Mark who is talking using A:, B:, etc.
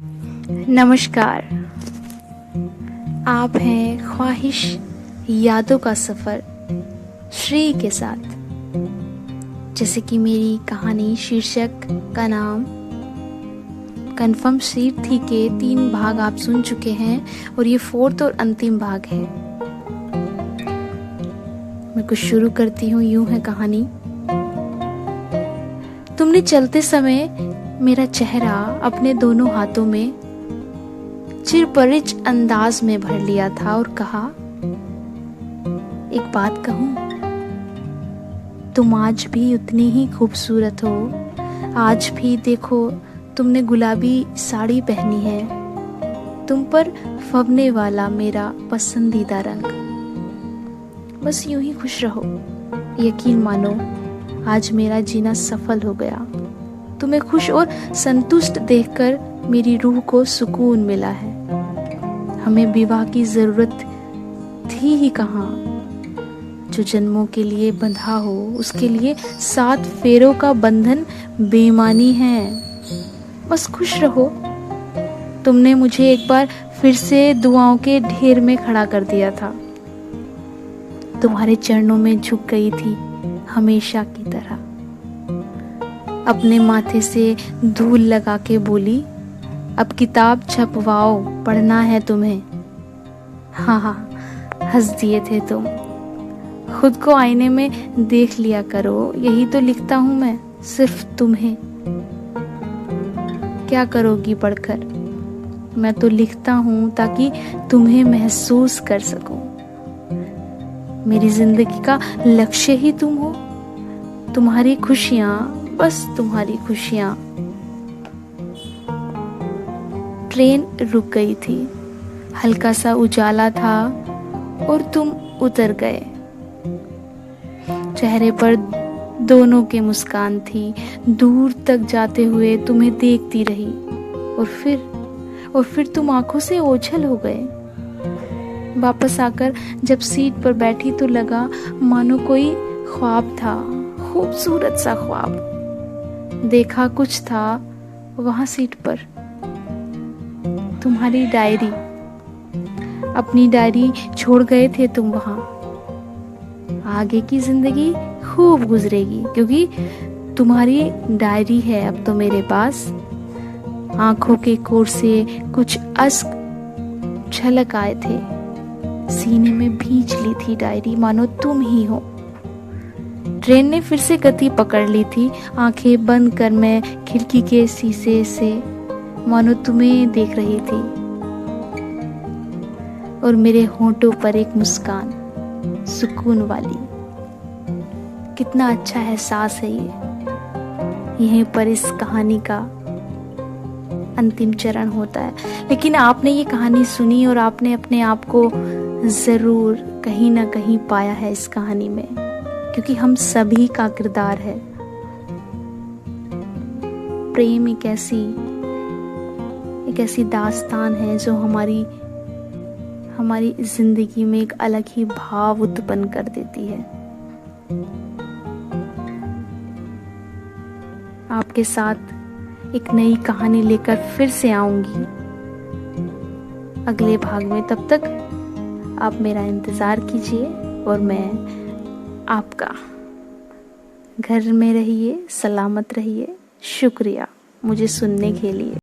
A: नमस्कार। आप हैं ख्वाहिश यादों का सफ़र श्री के साथ। जैसे कि मेरी कहानी शीर्षक का नाम कन्फर्म सीट थी के 3 भाग आप सुन चुके हैं और ये 4th और अंतिम भाग है। मैं कुछ शुरू करती हूँ। यूं है कहानी। तुमने चलते समय मेरा चेहरा अपने दोनों हाथों में चिरपरिच अंदाज में भर लिया था और कहा, एक बात कहूं, तुम आज भी उतनी ही खूबसूरत हो। आज भी देखो, तुमने गुलाबी साड़ी पहनी है, तुम पर फबने वाला मेरा पसंदीदा रंग। बस यूं ही खुश रहो। यकीन मानो, आज मेरा जीना सफल हो गया। तुम्हें खुश और संतुष्ट देखकर मेरी रूह को सुकून मिला है। हमें विवाह की जरूरत थी ही कहाँ। जो जन्मों के लिए बंधा हो, उसके लिए 7 फेरों का बंधन बेईमानी है। बस खुश रहो। तुमने मुझे एक बार फिर से दुआओं के ढेर में खड़ा कर दिया था। तुम्हारे चरणों में झुक गई थी हमेशा की तरह। अपने माथे से धूल लगा के बोली, अब किताब छपवाओ, पढ़ना है तुम्हें। हाँ, हंस दिए थे तुम। खुद को आईने में देख लिया करो, यही तो लिखता हूं मैं सिर्फ तुम्हें। क्या करोगी पढ़कर? मैं तो लिखता हूं ताकि तुम्हें महसूस कर सकूं। मेरी जिंदगी का लक्ष्य ही तुम हो। तुम्हारी खुशियां, बस तुम्हारी खुशियां। ट्रेन रुक गई थी। हल्का सा उजाला था और तुम उतर गए। चेहरे पर दोनों के मुस्कान थी। दूर तक जाते हुए तुम्हें देखती रही और फिर तुम आंखों से ओझल हो गए। वापस आकर जब सीट पर बैठी तो लगा मानो कोई ख्वाब था, खूबसूरत सा ख्वाब। देखा कुछ था वहां सीट पर, तुम्हारी डायरी। अपनी डायरी छोड़ गए थे तुम वहां। आगे की जिंदगी खूब गुजरेगी क्योंकि तुम्हारी डायरी है अब तो मेरे पास। आंखों के कोर से कुछ अश्क छलक आए थे। सीने में भींच ली थी डायरी, मानो तुम ही हो। ट्रेन ने फिर से गति पकड़ ली थी। आंखें बंद कर मैं खिड़की के शीशे से मानो तुम्हें देख रही थी और मेरे होंठों पर एक मुस्कान, सुकून वाली। कितना अच्छा एहसास है ये। यहीं पर इस कहानी का अंतिम चरण होता है। लेकिन आपने ये कहानी सुनी और आपने अपने आप को जरूर कहीं ना कहीं पाया है इस कहानी में, क्योंकि हम सभी का किरदार है। प्रेम एक ऐसी दास्तान है जो हमारी जिंदगी में एक अलग ही भाव उत्पन्न कर देती है। आपके साथ एक नई कहानी लेकर फिर से आऊंगी अगले भाग में। तब तक आप मेरा इंतजार कीजिए और मैं आपका। घर में रहिए, सलामत रहिए। शुक्रिया मुझे सुनने के लिए।